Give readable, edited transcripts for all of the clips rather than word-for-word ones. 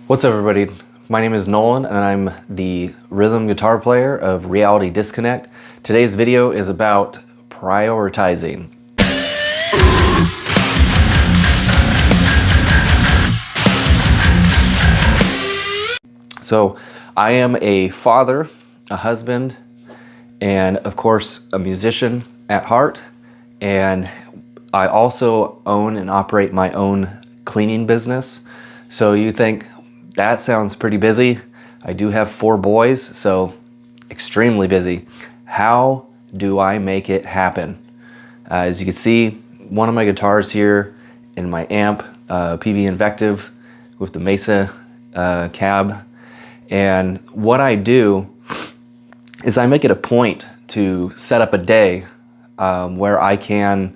What's up, everybody? My name is Nolan and I'm the rhythm guitar player of Reality Disconnect. Today's video is about prioritizing. So I am a father, a husband, and of course a musician at heart. And I also own and operate my own cleaning business. So you think, that sounds pretty busy. I do have 4 boys, so extremely busy. How do I make it happen? As you can see, one of my guitars here and my amp, PV Invective with the Mesa cab. And what I do is I make it a point to set up a day where I can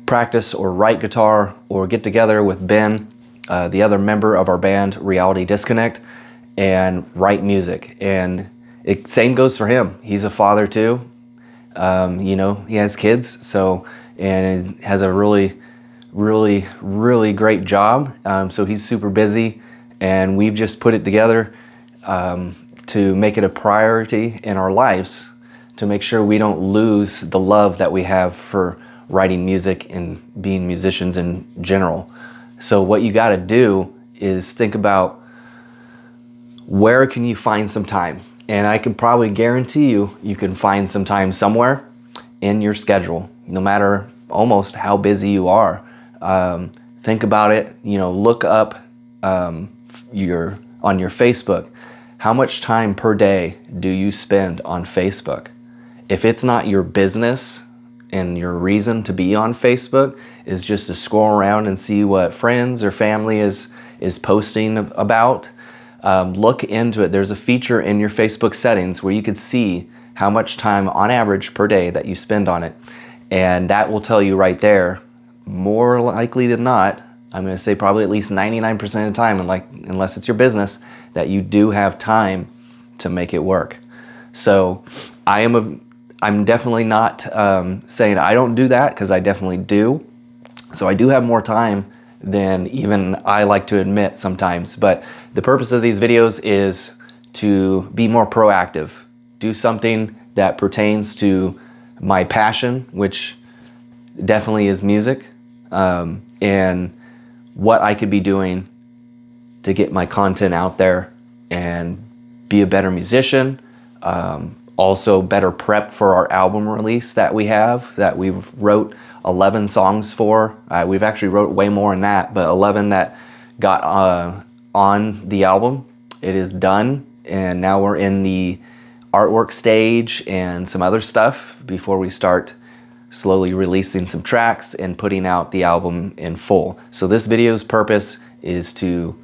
practice or write guitar or get together with Ben, the other member of our band, Reality Disconnect, and write music. And same goes for him. He's a father too. He has kids, and has a really great job. So he's super busy, and we've just put it together to make it a priority in our lives to make sure we don't lose the love that we have for writing music and being musicians in general. So what you got to do is think about where can you find some time, and I can probably guarantee you can find some time somewhere in your schedule, no matter almost how busy you are. Think about it. Look up on your Facebook. How much time per day do you spend on Facebook? If it's not your business and your reason to be on Facebook is just to scroll around and see what friends or family is posting about, look into it. There's a feature in your Facebook settings where you could see how much time on average per day that you spend on it. And that will tell you right there, more likely than not, I'm going to say probably at least 99% of the time, unless it's your business, that you do have time to make it work. So I'm definitely not saying I don't do that, because I definitely do. So I do have more time than even I like to admit sometimes. But the purpose of these videos is to be more proactive. Do something that pertains to my passion, which definitely is music, and what I could be doing to get my content out there and be a better musician. Also better prep for our album release that we've wrote 11 songs for. We've actually wrote way more than that, but 11 that got on the album. It is done, and now we're in the artwork stage and some other stuff before we start slowly releasing some tracks and putting out the album in full. So this video's purpose is to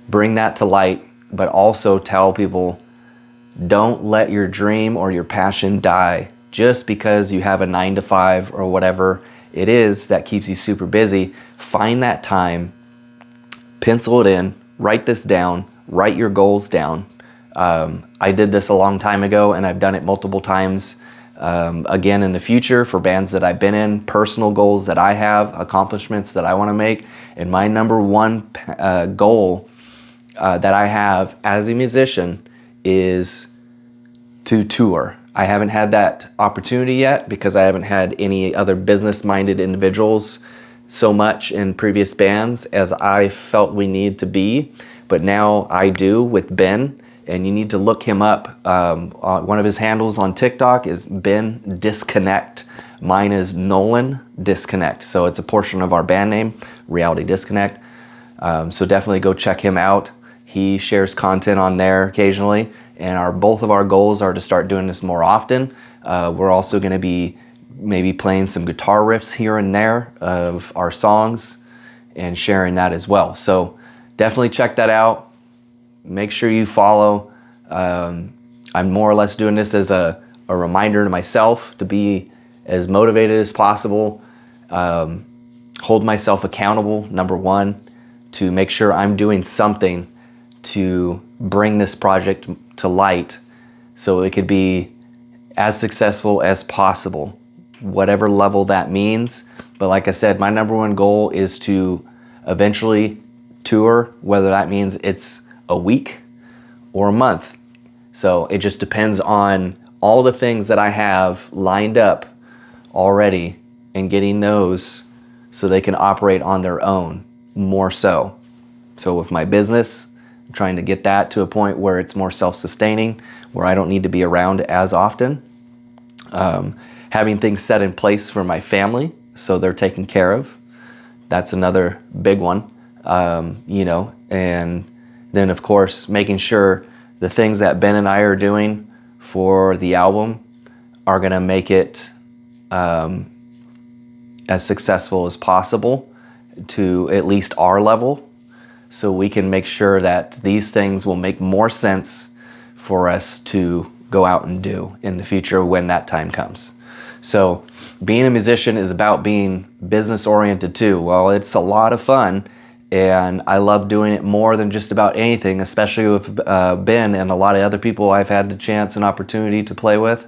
bring that to light, but also tell people, don't let your dream or your passion die just because you have a 9-to-5 or whatever it is that keeps you super busy. Find that time, pencil it in, write this down, write your goals down. I did this a long time ago, and I've done it multiple times again in the future for bands that I've been in, personal goals that I have, accomplishments that I want to make. And my number one goal that I have as a musician is to tour. I haven't had that opportunity yet because I haven't had any other business-minded individuals so much in previous bands as I felt we need to be, but now I do with Ben, and you need to look him up. One of his handles on TikTok is Ben Disconnect. Mine is Nolan Disconnect, so it's a portion of our band name, Reality Disconnect. So definitely go check him out. He shares content on there occasionally, and both of our goals are to start doing this more often. We're also going to be maybe playing some guitar riffs here and there of our songs and sharing that as well. So definitely check that out. Make sure you follow. I'm more or less doing this as a reminder to myself to be as motivated as possible, hold myself accountable, number one, to make sure I'm doing something to bring this project to light so it could be as successful as possible, whatever level that means. But like I said, my number one goal is to eventually tour, whether that means it's a week or a month. So it just depends on all the things that I have lined up already and getting those so they can operate on their own more so. So with my business, I'm trying to get that to a point where it's more self-sustaining, where I don't need to be around as often. Having things set in place for my family so they're taken care of. That's another big one, and then of course making sure the things that Ben and I are doing for the album are gonna make it as successful as possible to at least our level, so we can make sure that these things will make more sense for us to go out and do in the future when that time comes. So being a musician is about being business oriented too. Well, it's a lot of fun, and I love doing it more than just about anything, especially with Ben and a lot of other people I've had the chance and opportunity to play with.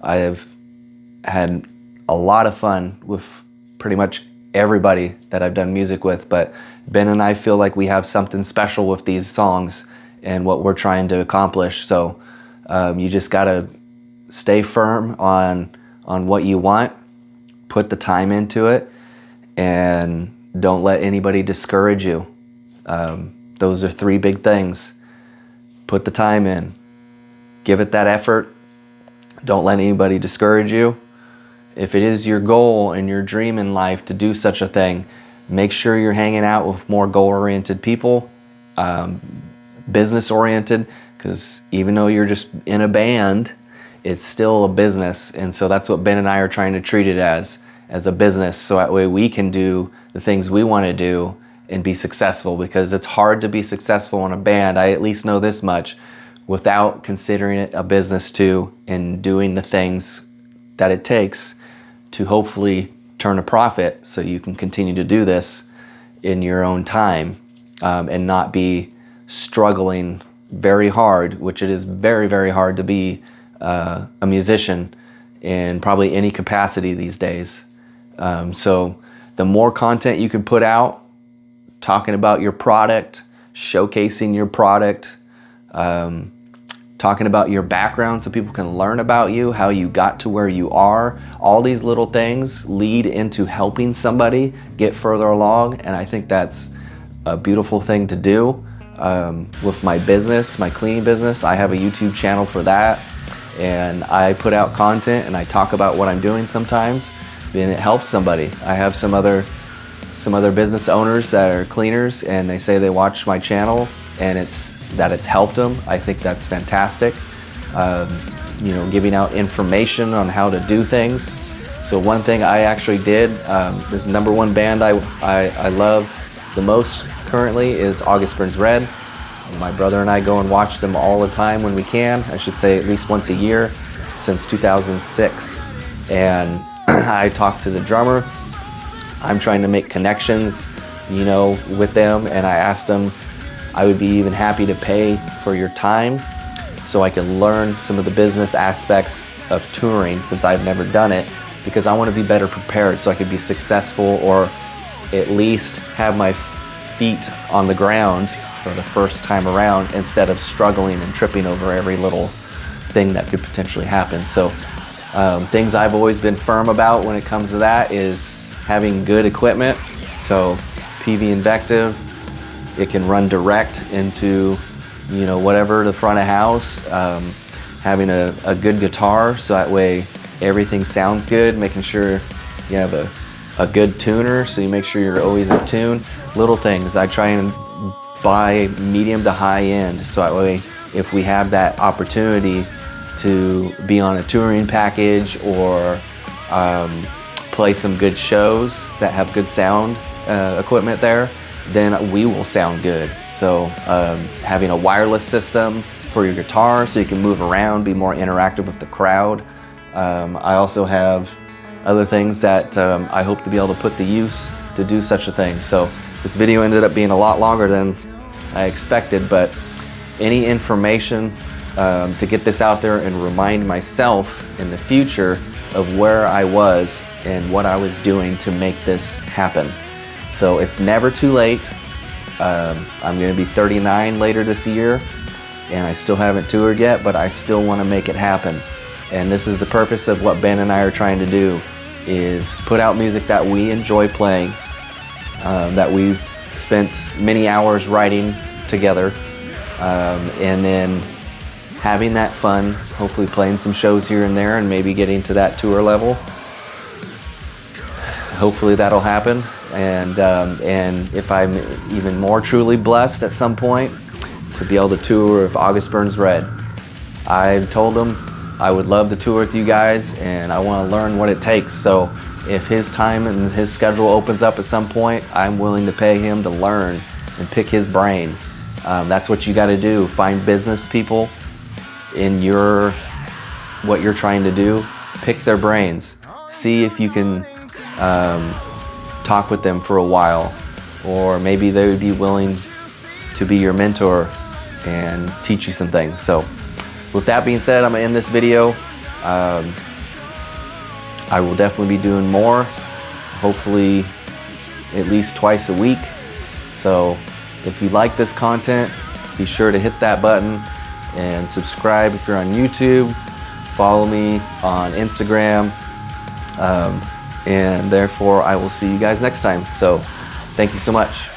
I've had a lot of fun with pretty much everybody that I've done music with, but Ben and I feel like we have something special with these songs and what we're trying to accomplish. So you just gotta stay firm on what you want, put the time into it, and don't let anybody discourage you. Those are three big things. Put the time in, give it that effort, don't let anybody discourage you. If it is your goal and your dream in life to do such a thing, make sure you're hanging out with more goal-oriented people, business-oriented, because even though you're just in a band, it's still a business. And so that's what Ben and I are trying to treat it as a business, so that way we can do the things we want to do and be successful, because it's hard to be successful in a band. I at least know this much, without considering it a business too, and doing the things that it takes to hopefully turn a profit so you can continue to do this in your own time, and not be struggling very hard, which it is very, very hard to be a musician in probably any capacity these days. So the more content you can put out, talking about your product, showcasing your product, talking about your background so people can learn about you, how you got to where you are. All these little things lead into helping somebody get further along, and I think that's a beautiful thing to do. With my business, my cleaning business, I have a YouTube channel for that, and I put out content and I talk about what I'm doing sometimes, and it helps somebody. I have some other business owners that are cleaners, and they say they watch my channel and it's helped them. I think that's fantastic. Giving out information on how to do things. So one thing I actually did, this number one band I love the most currently is August Burns Red. My brother and I go and watch them all the time when we can. I should say at least once a year since 2006. And I talked to the drummer. I'm trying to make connections, with them, and I asked them, I would be even happy to pay for your time so I can learn some of the business aspects of touring, since I've never done it, because I want to be better prepared so I could be successful, or at least have my feet on the ground for the first time around, instead of struggling and tripping over every little thing that could potentially happen. So things I've always been firm about when it comes to that is having good equipment. So PV Invective, it can run direct into whatever the front of house. Having a good guitar, so that way everything sounds good. Making sure you have a good tuner, so you make sure you're always in tune. Little things. I try and buy medium to high end, so that way if we have that opportunity to be on a touring package or play some good shows that have good sound equipment there, then we will sound good. So having a wireless system for your guitar so you can move around, be more interactive with the crowd. I also have other things that I hope to be able to put to use to do such a thing. So this video ended up being a lot longer than I expected, but any information to get this out there and remind myself in the future of where I was and what I was doing to make this happen. So it's never too late. I'm going to be 39 later this year, and I still haven't toured yet, but I still want to make it happen. And this is the purpose of what Ben and I are trying to do, is put out music that we enjoy playing, that we've spent many hours writing together, and then having that fun, hopefully playing some shows here and there and maybe getting to that tour level. Hopefully that'll happen. And if I'm even more truly blessed at some point to be able to tour with August Burns Red. I've told him I would love to tour with you guys, and I want to learn what it takes. So if his time and his schedule opens up at some point, I'm willing to pay him to learn and pick his brain. That's what you got to do. Find business people in what you're trying to do. Pick their brains. See if you can talk with them for a while, or maybe they would be willing to be your mentor and teach you some things. So with that being said, I'm gonna end this video. I will definitely be doing more, hopefully at least twice a week. So if you like this content, be sure to hit that button and subscribe if you're on YouTube. Follow me on Instagram, and therefore I will see you guys next time. So thank you so much.